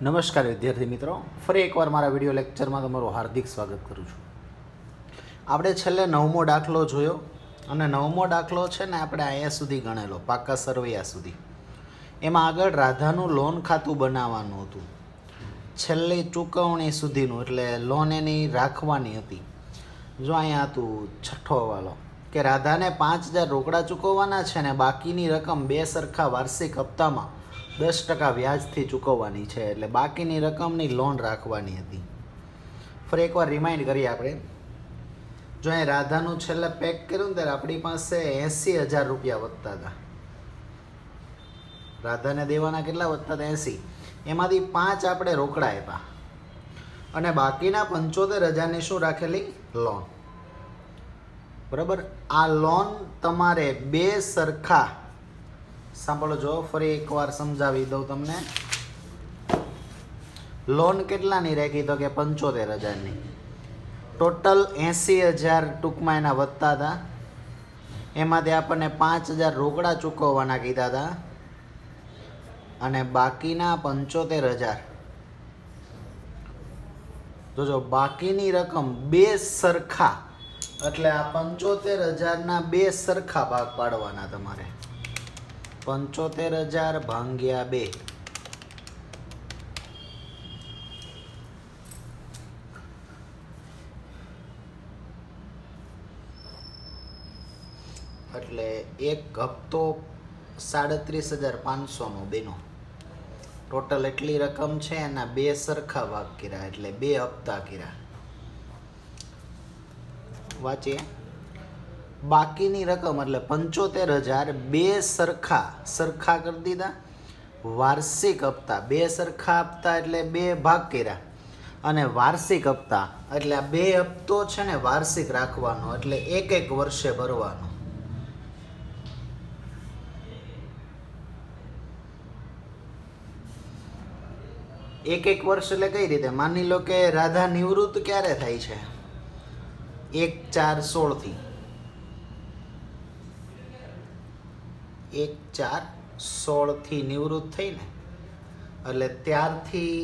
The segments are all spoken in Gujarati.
નમસ્કાર વિદ્યાર્થી મિત્રો, ફરી એકવાર મારા વિડીયો લેક્ચરમાં તમારું હાર્દિક સ્વાગત કરું છું. આપણે છેલ્લે 9મો દાખલો જોયો અને 9મો દાખલો છે ને આપણે અહીંયા સુધી ગણેલો, પાકા સરવૈયા સુધી. એમાં આગળ રાધાનું લોન ખાતું બનાવવાનું હતું, છેલ્લી ચૂકવણી સુધીનું, એટલે લોન એની રાખવાની હતી. જો અહીંયા હતું છઠ્ઠો વાલો કે રાધાને 5,000 રોકડા ચૂકવવાના છે ને બાકીની રકમ બે સરખા વાર્ષિક હપ્તામાં 10% વ્યાજથી ચૂકવવાની છે, એટલે બાકીની રકમની લોન રાખવાની હતી. ફરી એકવાર રિમાઇન્ડ કરીએ આપણે. જો અહીં રાધાનું છેલ્લે પેક કર્યું ને ત્યારે આપણી પાસે 80,000 રૂપિયા વધતા હતા. રાધાને દેવાના કેટલા વધતા હતા? 80. એમાંથી 5 આપણે રોકડા આપ્યા અને બાકીના 75,000ની શું રાખેલી? લોન. બરાબર. આ લોન તમારે બે સરખા, સાંભળો જો ફરી એકવાર સમજાવી દઉં તમને. લોન કેટલાની રાખી? તો કે 75,000ની. ટોટલ 80,000 ટૂંકમાં એના વધતા હતા. એમાંથી આપણને 5,000 રોકડા ચૂકવવાના કીધા હતા અને બાકીના 75,000, જોજો બાકીની રકમ બે સરખા, એટલે આ 75,000ના બે સરખા ભાગ પાડવાના તમારે. 75,000 ભાગ્યા 2, એટલે એક હપ્તો 37,500નો બેનો. ટોટલ એટલી રકમ છે, એના બે સરખા ભાગ કર્યા, એટલે બે હપ્તા કર્યા. વાંચીએ. બાકીની રકમ એટલે 75,000 બે સરખા કરી દીધા. વાર્ષિક હપ્તા બે સરખા હપ્તા એટલે બે ભાગ કર્યા, અને વાર્ષિક હપ્તા એટલે આ બે હપ્તો છે ને વાર્ષિક રાખવાનો, એટલે એક વર્ષે ભરવાનો. એક વર્ષ એટલે કઈ રીતે? માની લો કે રાધા નિવૃત્ત ક્યારે થાય છે? 1/4/16 1/4/16 નિવૃત્ત થઈ ને, એટલે ત્યારથી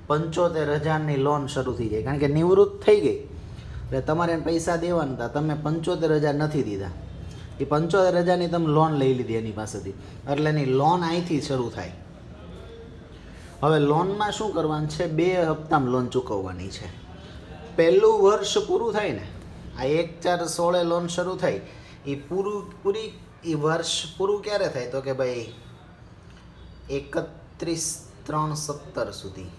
75,000ની લોન શરૂ થઈ જાય. કારણ કે નિવૃત્ત થઈ ગઈ એટલે તમારે પૈસા દેવાના હતા, તમે 75,000 નથી દીધા, એ 75,000ની તમે લોન લઈ લીધી એની પાસેથી, એટલે એની લોન અહીંથી શરૂ થાય. હવે લોનમાં શું કરવાનું છે? બે હપ્તામાં લોન ચૂકવવાની છે. પહેલું વર્ષ પૂરું થાય ને, આ 1/4/16 લોન શરૂ થાય, એ એ વર્ષ પૂરું ક્યારે થાય? તો કે ભાઈ 31/3/17 સુધી.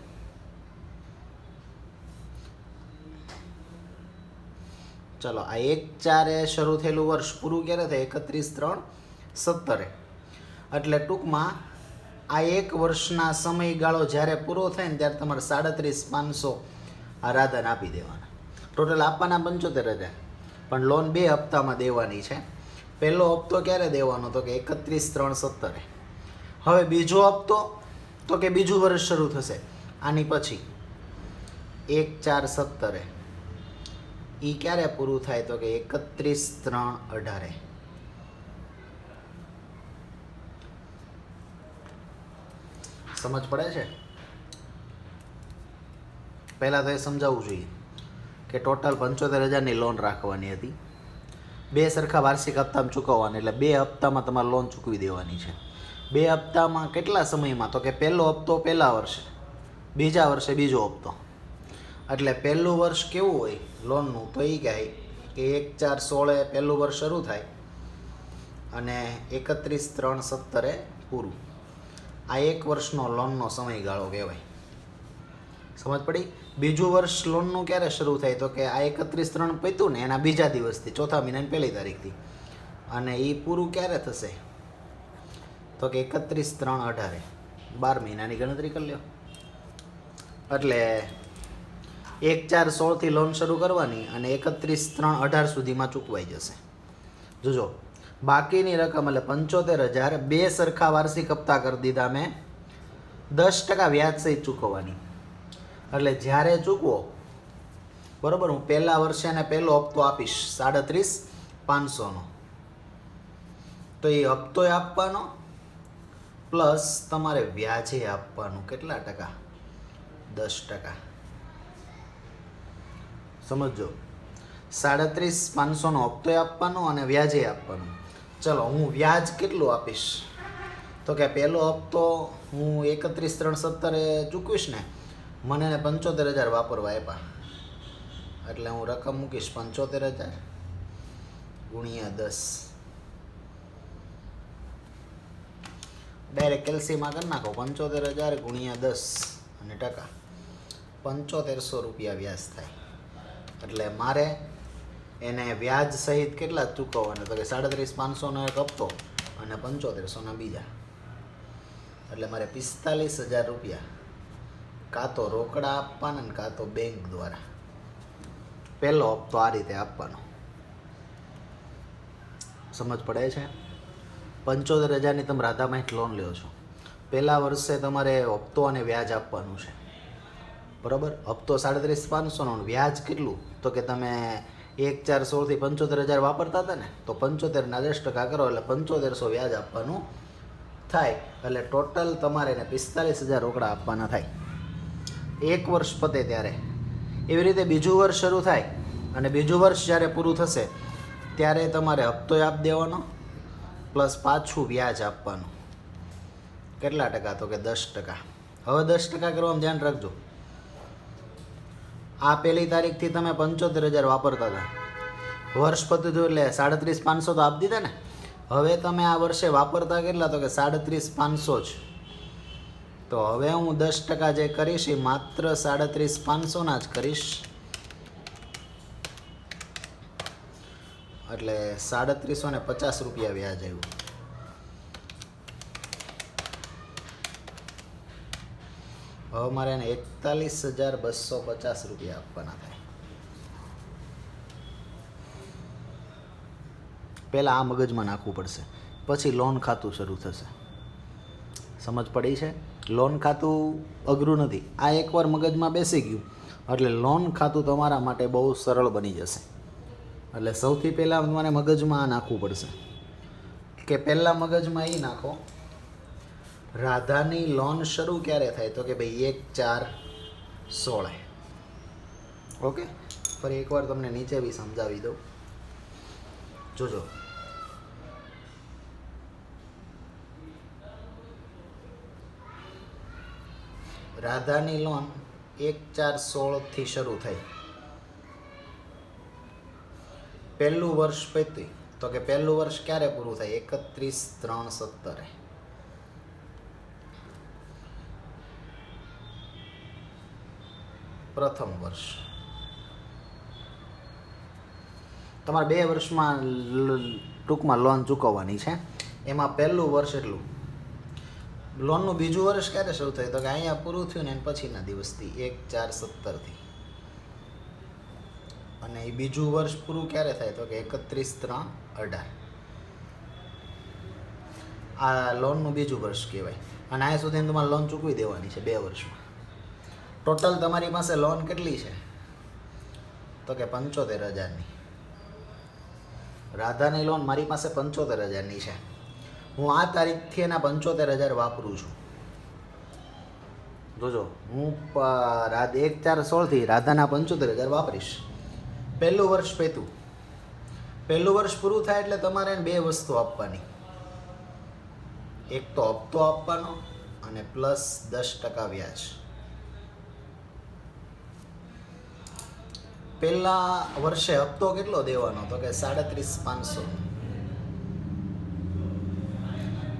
ચલો, આ 1/4 શરૂ થયેલું વર્ષ પૂરું ક્યારે થાય? 31/3/17. એટલે ટૂંકમાં આ એક વર્ષના સમયગાળો જ્યારે પૂરો થાય ને ત્યારે તમારે 37,500 આ રાધાને આપી દેવાના. ટોટલ આપવાના 75,000, પણ લોન બે હપ્તામાં દેવાની છે. પહેલો હપ્તો ક્યારે દેવાનો? તો કે 31/3/17. હવે બીજો હપ્તો તો કે બીજું વર્ષ શરૂ થશે આની પછી 1/4/17. એ ક્યારે પૂરું થાય? તો કે 31/3/18. સમજ પડે છે? પહેલાં તો એ સમજાવવું જોઈએ કે ટોટલ 75,000ની લોન રાખવાની હતી, બે સરખા વાર્ષિક હપ્તામાં ચૂકવવાની, એટલે બે હપ્તામાં તમારે લોન ચૂકવી દેવાની છે. બે હપ્તામાં કેટલા સમયમાં? તો કે પહેલો હપ્તો પહેલા વર્ષે, બીજા વર્ષે બીજો હપ્તો. એટલે પહેલું વર્ષ કેવું હોય લોનનું? તો એ કહે કે 1/4/16 પહેલું વર્ષ શરૂ થાય અને 31/3/17 પૂરું. આ એક વર્ષનો લોનનો સમયગાળો કહેવાય. સમજ પડી? બીજું વર્ષ લોનનું ક્યારે શરૂ થાય? તો કે આ 31/3 પત્યું ને એના બીજા દિવસથી, ચોથા મહિનાની પહેલી તારીખથી. અને એ પૂરું ક્યારે થશે? તો કે 31/3/18. 12 મહિનાની ગણતરી કરી લો. એટલે 1/4/16થી લોન શરૂ કરવાની અને 31/3/18 સુધીમાં ચૂકવાઈ જશે. જોજો, બાકીની રકમ એટલે 75,000 બે સરખા વાર્ષિક હપ્તા કરી દીધા મેં, 10% વ્યાજ સહિત ચૂકવવાની. એટલે જ્યારે ચૂકવો, બરાબર, હું પહેલા વર્ષે એને પહેલો હપ્તો આપીશ 37,500નો, તો એ હપ્તો આપવાનો પ્લસ તમારે વ્યાજે આપવાનું કેટલા ટકા? 10%. સમજો, 37,500નો હપ્તો આપવાનો અને વ્યાજે આપવાનું. ચલો હું વ્યાજ કેટલું આપીશ? તો કે પહેલો હપ્તો હું 31,317 ચૂકવીશ ને, મને 75,000 વાપરવા આપ્યા, એટલે હું રકમ મૂકીશ 75,000 ગુણ્યા 10. ડાયરેક્ટ કેલ્સીમાં કરી નાખો. 75,000 ગુણ્યા 10 અને ટકા, 7500 રૂપિયા વ્યાજ થાય. એટલે મારે એને વ્યાજ સહિત કેટલા ચૂકવવાના? તો કે 37,500નો એક હપ્તો અને 7500ના બીજા. એટલે મારે 45,000 રૂપિયા કાં તો રોકડા આપવાના ને કાં તો બેંક દ્વારા. પહેલો હપ્તો આ રીતે આપવાનો. સમજ પડે છે? 75,000ની તમે રાધામાઇટ લોન લ્યો છો. પહેલા વર્ષે તમારે હપ્તો અને વ્યાજ આપવાનું છે, બરાબર? હપ્તો 37,500નો, વ્યાજ કેટલું? તો કે તમે 1/4/16થી 75,000 વાપરતા હતા ને, તો 75ના 10% કરો એટલે 7500 વ્યાજ આપવાનું થાય. એટલે ટોટલ તમારે એને 45,000 રોકડા આપવાના થાય. એક વર્ષ પતે ત્યારે. એવી રીતે બીજું વર્ષ શરૂ થાય અને બીજું વર્ષ જ્યારે પૂરું થશે ત્યારે તમારે હપ્તો આપી દેવાનો પ્લસ પાછું વ્યાજ આપવાનું. કેટલા ટકા? તો કે 10%. હવે 10% કરવામાં ધ્યાન રાખજો. આ પહેલી તારીખથી તમે 75,000 વાપરતા હતા, વર્ષ પતું થયું એટલે 37,500 તો આપી દીધા ને. હવે તમે આ વર્ષે વાપરતા કેટલા? તો કે 37,500 જ. તો હવે હું 10% જે કરીશ એ માત્ર 37,500ના જ કરીશ. એટલે 3,350 રૂપિયા વ્યાજ આવ્યું. હવે મારે એને 41,250 રૂપિયા આપવાના થાય. પહેલાં આ મગજમાં નાખવું પડશે, પછી લોન ખાતું શરૂ થશે. સમજ પડી છે? લોન ખાતું અઘરું નથી. આ એકવાર મગજમાં બેસી ગયું એટલે લોન ખાતું તમારા માટે બહુ સરળ બની જશે. એટલે સૌથી પહેલાં તમારે મગજમાં આ નાખવું પડશે કે પહેલાં મગજમાં એ નાખો, રાધાની લોન શરૂ ક્યારે થાય? તો કે ભાઈ 1/4/16. ઓકે, ફરી એકવાર તમને નીચે બી સમજાવી દઉં, જોજો. રાધાની લોન 1/4/16થી શરૂ થઈ. પહેલું વર્ષ પતી તો કે પહેલું વર્ષ ક્યારે પૂરું થાય? 31/3/17. પ્રથમ વર્ષ. તમારે 2 વર્ષમાં ટૂંકમાં લોન ચૂકવવાની છે. એમાં પહેલું વર્ષ એટલું. લોનનું બીજું વર્ષ ક્યારે શરૂ થાય? તો કે અહીંયા પૂરું થયું ને એને પછીના દિવસથી 1/4/17થી. અને એ બીજું વર્ષ પૂરું ક્યારે થાય? તો કે 31/3/18. આ લોનનું બીજું વર્ષ કહેવાય. અને અહીંયા સુધી તમારે લોન ચૂકવી દેવાની છે 2 વર્ષમાં. ટોટલ તમારી પાસે લોન કેટલી છે? તો કે 75,000ની. રાધાની લોન મારી પાસે 75,000ની છે. હું આ તારીખથી એના 75,000 વાપરું છું. જોજો, હું 1/4/16થી રાધાના 75,000 વાપરીશ. પહેલું વર્ષ પત્યું. પહેલું વર્ષ પૂરું થાય એટલે તમારે 2 વસ્તુ આપવાની. એક તો હપ્તો આપવાનો અને પ્લસ 10% વ્યાજ. પહેલા વર્ષે હપ્તો કેટલો દેવાનો? તો કે 37,500.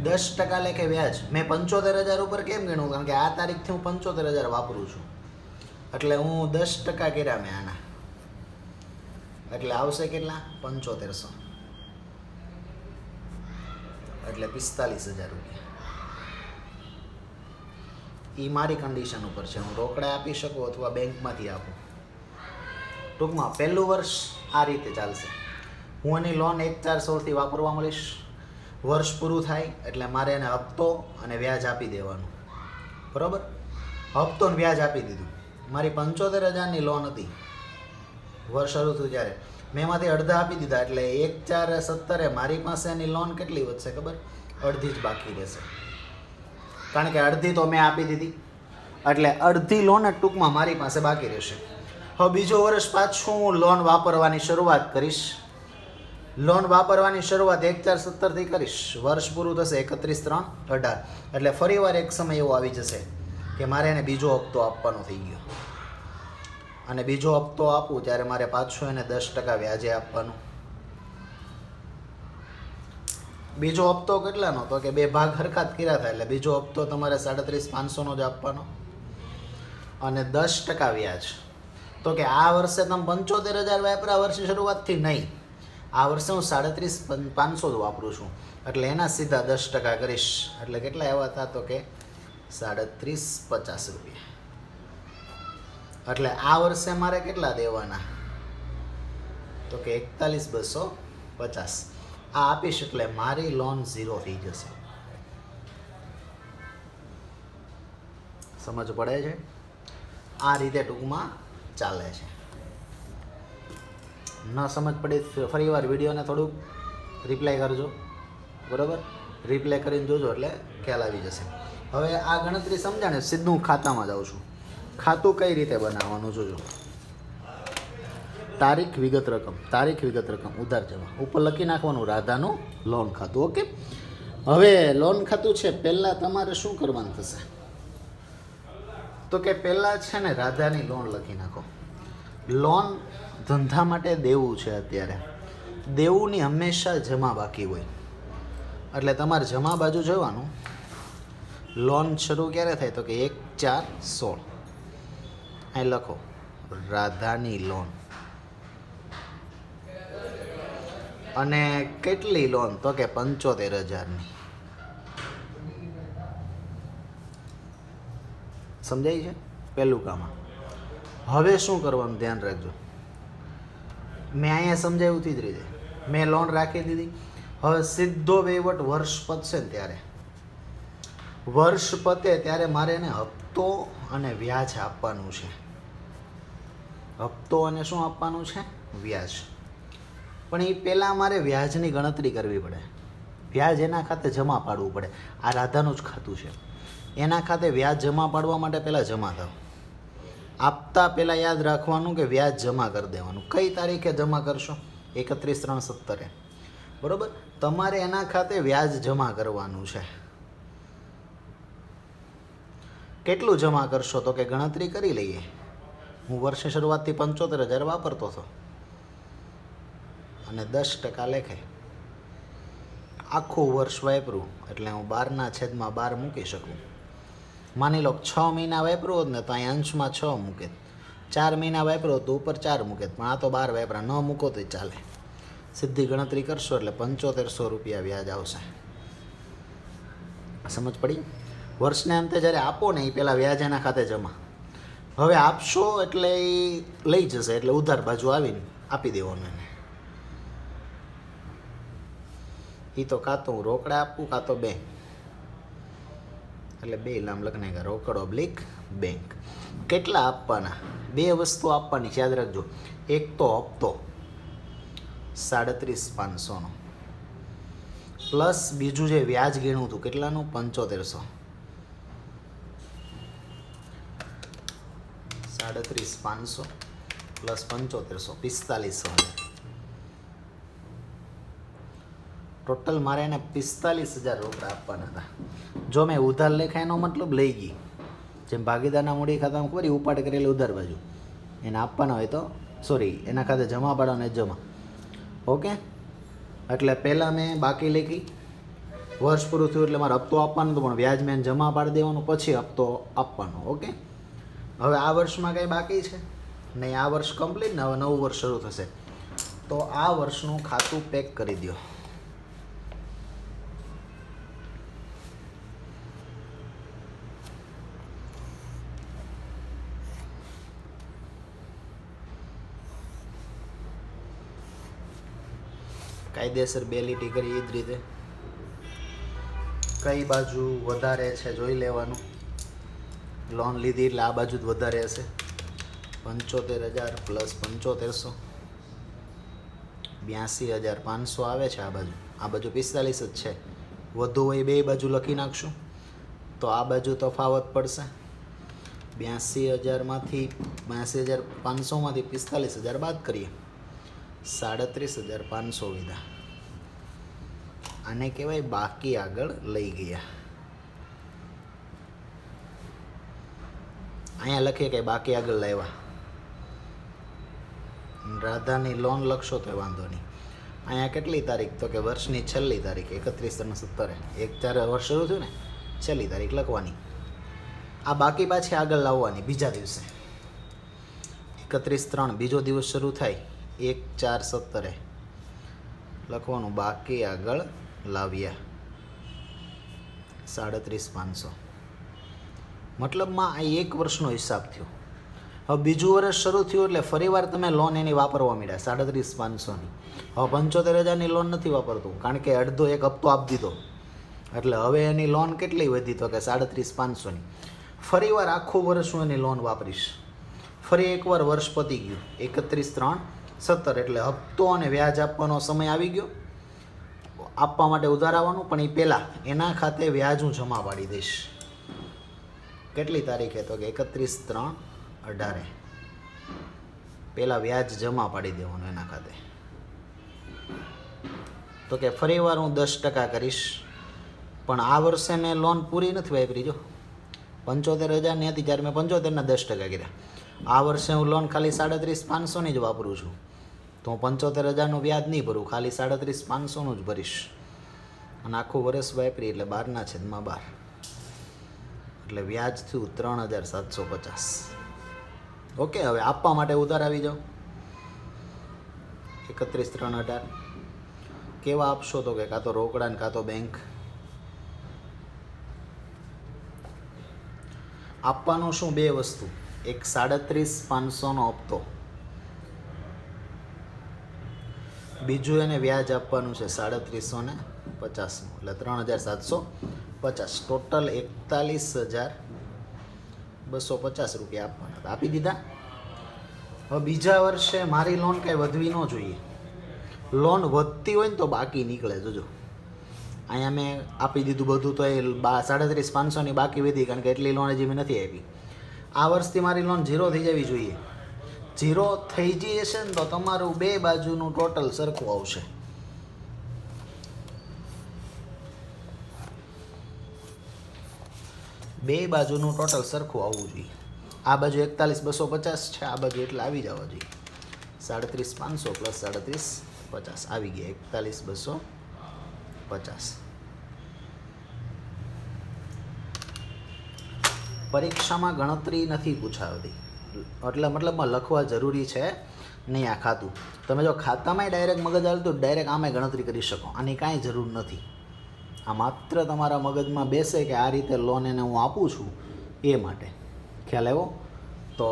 10% લેખે વ્યાજ. મેં 75,000 ઉપર કેમ ગણ્યું? કારણ કે આ તારીખથી હું 75,000 વાપરું છું એટલે હું 10% કર્યા મેં આના. એટલે આવશે કેટલા? 7500. એટલે 45,000 રૂપિયા. એ મારી કન્ડિશન ઉપર છે. હું રોકડા આપી શકું અથવા બેંકમાંથી આપું. ટૂંકમાં પહેલું વર્ષ આ રીતે ચાલશે. હું એની લોન 1/4/16થી વાપરવા મળીશ. વર્ષ પૂરું થાય એટલે મારે એને હપ્તો અને વ્યાજ આપી દેવાનું, બરાબર? હપ્તો અને વ્યાજ આપી દીધું. મારી 75,000ની લોન હતી વર્ષ શરૂ થયું ત્યારે. મેં એમાંથી અડધા આપી દીધા એટલે 1/4/17 મારી પાસે એની લોન કેટલી વધશે ખબર? અડધી જ બાકી રહેશે. કારણ કે અડધી તો મેં આપી દીધી, એટલે અડધી લોન જ ટૂંકમાં મારી પાસે બાકી રહેશે. હવે બીજો વર્ષ પાછું હું લોન વાપરવાની શરૂઆત કરીશ. લોન વાપરવાની શરૂઆત 1/4/17 કરીશ. વર્ષ પૂરું થશે 31/3/18, એટલે ફરીવાર એક સમય એવો આવી જશે કે મારે એને બીજો હપ્તો આપવાનો થઈ ગયો, અને બીજો હપ્તો આપું ત્યારે મારે પાછું એને 10% વ્યાજે આપવાનું. બીજો હપ્તો કેટલાનો? તો કે 2 ભાગ હરખા જ કર્યા થાય, એટલે બીજો હપ્તો તમારે 37,500નો જ આપવાનો, અને 10% વ્યાજ. તો કે આ વર્ષે તમે 75,000 વાપરા, વર્ષની શરૂઆતથી નહીં, આ વર્ષે હું 37,500 જ વાપરું છું, એટલે એના સીધા 10% કરીશ, એટલે કેટલા એવા હતા? તો કે 37,50 રૂપિયા. એટલે આ વર્ષે મારે કેટલા દેવાના? તો કે 41,250. આ આપીશ એટલે મારી લોન 0 થઈ જશે. સમજ પડે છે? આ રીતે ટૂંકમાં ચાલે છે. ન સમજ પડે ફરી વાર વિડીયોને થોડુંક રિપ્લાય કરજો, બરાબર? રિપ્લાય કરીને જોજો એટલે ખ્યાલ આવી જશે. હવે આ ગણતરી સમજાણે સીધું ખાતામાં જાઉં છું. ખાતું કઈ રીતે બનાવવાનું જોજો. તારીખ વિગત રકમ, તારીખ વિગત રકમ, ઉધાર જમા, ઉપર લખી નાખવાનું રાધાનું લોન ખાતું. ઓકે, હવે લોન ખાતું છે, પહેલાં તમારે શું કરવાનું થશે? તો કે પહેલાં છે ને રાધાની લોન લખી નાખો. લોન ધંધા માટે દેવું છે. અત્યારે દેવુંની હંમેશા જમા બાકી હોય, એટલે તમારે જમા બાજુ જવાનું. લોન શરૂ ક્યારે થાય? તો કે 1/4/16. અહીં લખો રાધાની લોન. અને કેટલી લોન? તો કે 75,000ની. સમજાય છે પહેલું કામ? હવે શું કરવાનું ધ્યાન રાખજો. મેં અહીંયા સમજાવ્યું તે જ રીતે મેં લોન રાખી દીધી. હવે સીધો વહીવટ વર્ષ પતશે ને ત્યારે, વર્ષ પતે ત્યારે મારે એને હપ્તો અને વ્યાજ આપવાનું છે. હપ્તો અને શું આપવાનું છે? વ્યાજ. પણ એ પહેલાં મારે વ્યાજની ગણતરી કરવી પડે. વ્યાજ એના ખાતે જમા પાડવું પડે. આ રાધાનું જ ખાતું છે, એના ખાતે વ્યાજ જમા પાડવા માટે પહેલાં જમા થાવ. આપતા પહેલાં યાદ રાખવાનું કે વ્યાજ જમા કરી દેવાનું. કઈ તારીખે જમા કરશો? 31/3/17. બરાબર? તમારે એના ખાતે વ્યાજ જમા કરવાનું છે. કેટલું જમા કરશો? તો કે ગણતરી કરી લઈએ. હું વર્ષની શરૂઆતથી 75,000 વાપરતો હતો, અને 10% લેખે આખું વર્ષ વાપરું, એટલે હું 12/12 મૂકી શકું. માની લો 6 મહિના વાપરું હોત ને તો અહીં અંશમાં 6 મૂકે, 4 મહિના વાપરો તો ઉપર 4 મૂકે, પણ આ તો 12 વાપરા, ન મૂકો તો ચાલે. સીધી ગણતરી કરશો એટલે 7500 રૂપિયા વ્યાજ આવશે. સમજ પડી? વર્ષને અંતે જ્યારે આપો ને એ પહેલાં વ્યાજ એના ખાતે જમા. હવે આપશો એટલે એ લઈ જશે, એટલે ઉધાર બાજુ આવીને આપી દેવાનું એને. એ તો કાં તો હું રોકડા આપું કાં તો બેંક, એટલે 2 નામ લખને રોકડ ઓબ્લિક બેંક. કેટલા આપવાના? 2 વસ્તુ આપવાની છે, યાદ રાખજો. એક તો હપ્તો 37,500નો, પ્લસ બીજું જે વ્યાજ ગણ્યું હતું કેટલાનું? 7500. 37,500 પ્લસ 7500, 45,000. ટોટલ મારે એને 45,000 રોકડા આપવાના હતા. જો મેં ઉધાર લેખા એનો મતલબ લઈ ગઈ, જેમ ભાગીદારના મૂડી ખાતામાં ખબર ઉપાડ કરેલી ઉધાર બાજુ એને આપવાના હોય તો સોરી એના ખાતે જમા પાડવાના જમા. ઓકે, એટલે પહેલાં મેં બાકી લેખી, વર્ષ પૂરું થયું એટલે મારે હપ્તો આપવાનો હતો, પણ વ્યાજ મેં જમા પાડી દેવાનું, પછી હપ્તો આપવાનો. ઓકે, હવે આ વર્ષમાં કંઈ બાકી છે નહીં, આ વર્ષ કમ્પ્લીટ ને હવે નવું વર્ષ શરૂ થશે, તો આ વર્ષનું ખાતું પેક કરી દો. કાયદેસર 2 લીટી કરી. એ જ રીતે કઈ બાજુ વધારે છે જોઈ લેવાનું. લોન લીધી એટલે આ બાજુ જ વધારે હશે. 75,000 પ્લસ 7500, 82,500 આવે છે. આ બાજુ 45 જ છે. વધુ હોય 2 બાજુ લખી નાખશું. તો આ બાજુ તફાવત પડશે 82,000માંથી 82,500માંથી 45,000 બાદ કરીએ 37,500 વિધા. આને કહેવાય બાકી આગળ લઈ ગયા. અહીંયા લખીએ કે બાકી આગળ લાવ્યા. રાધાની લોન લખશો તો વાંધો નહીં. અહીંયા કેટલી તારીખ? તો કે વર્ષની છેલ્લી તારીખ 31/3/17. જ્યારે વર્ષ શરૂ થયું ને છેલ્લી તારીખ લખવાની. આ બાકી પાછી આગળ લાવવાની બીજા દિવસે 31/3 બીજો દિવસ શરૂ થાય 1/4/17 લખવાનું બાકી આગળ લાવ્યા 37,500. મતલબમાં આ એક વર્ષનો હિસાબ થયો. હવે બીજું વર્ષ શરૂ થયું એટલે ફરીવાર તમે લોન એની વાપરવા માંડ્યા 37,500ની. હવે 75,000ની લોન નથી વાપરતું કારણ કે અડધો એક હપ્તો આપી દીધો એટલે હવે એની લોન કેટલી વધી? તો કે 37,500ની. ફરીવાર આખું વર્ષ હું એની લોન વાપરીશ. ફરી એકવાર વર્ષ પતી ગયું 31/3/17 એટલે હપ્તો અને વ્યાજ આપવાનો સમય આવી ગયો. આપવા માટે ઉધાર આવવાનું પણ એ પહેલાં એના ખાતે વ્યાજ હું જમા પાડી દઈશ. કેટલી તારીખે? તો કે 31/3/18 પહેલાં વ્યાજ જમા પાડી દેવાનું એના ખાતે. તો કે ફરીવાર હું 10% કરીશ પણ આ વર્ષે મેં લોન પૂરી નથી વાપરી. જો 75,000ની હતી ત્યારે મેં 75ના 10% કર્યા. આ વર્ષે હું લોન ખાલી 37,500ની જ વાપરું છું તો હું 75,000નું વ્યાજ નહીં ભરું, ખાલી 37,500નું જ ભરીશ. અને આખું વર્ષ વાપરી એટલે 12/12 એટલે વ્યાજ થયું 3,750. ઓકે, હવે આપવા માટે ઉધાર આવી જાઓ 31/3/18. કેવા આપશો? તો કે કાં તો રોકડા ને કાં તો બેંક. આપવાનું શું? બે વસ્તુ. એક 37,500નો હપ્તો, બીજું એને વ્યાજ આપવાનું છે 3,350નું એટલે 3,750. ટોટલ 41,250 રૂપિયા આપવાના હતા. આપી દીધા. હવે બીજા વર્ષે મારી લોન કાંઈ વધવી ન જોઈએ. લોન વધતી હોય ને તો બાકી નીકળે. જોજો અહીંયા મેં આપી દીધું બધું તો એ 37,500ની બાકી વધી કારણ કે એટલી લોન હજી મેં નથી આપી. આ વર્ષથી મારી લોન 0 થઈ જવી જોઈએ. 0 થઈ જશે ને તો તમારું બે બાજુનું ટોટલ સરખું આવશે. બે બાજુનું ટોટલ સરખું આવવું જોઈએ. આ બાજુ 41,250 છે, આ બાજુ એટલે આવી જવા જોઈએ 37,500 પ્લસ 37,50 આવી ગયા 41,250. પરીક્ષામાં ગણતરી નથી પૂછાવતી એટલે મતલબમાં લખવા જરૂરી છે નહીં. આ ખાતું તમે જો ખાતામાંય ડાયરેક્ટ મગજ હાલતું ડાયરેક્ટ આમે ગણતરી કરી શકો. આની કાંઈ જરૂર નથી. આ માત્ર તમારા મગજમાં બેસે કે આ રીતે લોન એને હું આપું છું એ માટે. ખ્યાલ આવ્યો? તો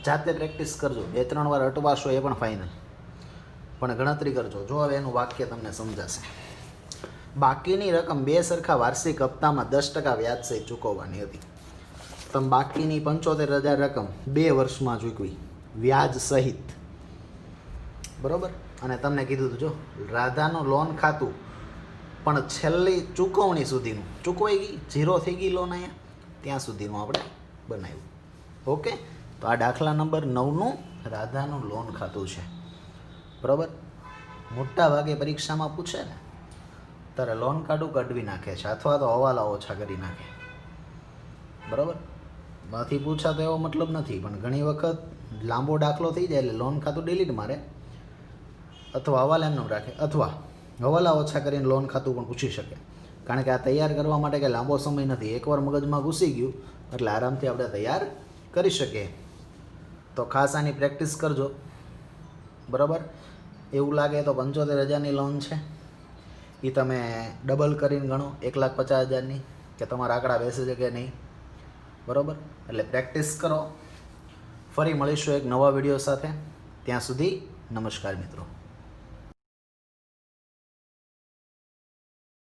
જાતે પ્રેક્ટિસ કરજો. 2-3 વાર અટવાશો એ પણ ફાઇનલ, પણ ગણતરી કરજો. જો હવે એનું વાક્ય તમને સમજાશે. બાકીની રકમ બે સરખા વાર્ષિક હપ્તામાં 10% વ્યાજ સહિત ચૂકવવાની હતી. તમે બાકીની 75,000 રકમ 2 વર્ષમાં ચૂકવી વ્યાજ સહિત, બરાબર. અને તમને કીધું હતું જો રાધાનું લોન ખાતું પણ છેલ્લી ચૂકવણી સુધીનું ચૂકવાઈ ગઈ, 0 થઈ ગઈ લોન અહીંયા ત્યાં સુધીનું આપણે બનાવ્યું. ઓકે, તો આ દાખલા નંબર 9નું રાધાનું લોન ખાતું છે, બરાબર. મોટા ભાગે પરીક્ષામાં પૂછે ને ત્યારે લોન કાઢવી નાખે છે અથવા તો હવાલા ઓછા કરી નાખે, બરાબર. માંથી પૂછાતો એવો મતલબ નથી, પણ ઘણી વખત લાંબો દાખલો થઈ જાય એટલે લોન ખાતું ડિલીટ મારે અથવા હવાલા એમનું રાખે અથવા હવાલા ઓછા કરીને લોન ખાતું પણ પૂછી શકે. કારણ કે આ તૈયાર કરવા માટે કે લાંબો સમય નથી. એકવાર મગજમાં ઘૂસી ગયું એટલે આરામથી આપણે તૈયાર કરી શકીએ. તો ખાસ આની પ્રેક્ટિસ કરજો, બરાબર. એવું લાગે તો 75,000ની લોન છે એ તમે ડબલ કરીને ગણો 1,50,000ની કે તમારા આંકડા બેસે છે કે નહીં, બરાબર. એટલે પ્રેક્ટિસ કરો. ફરી મળીશું એક નવા વિડીયો સાથે. ત્યાં સુધી નમસ્કાર મિત્રો.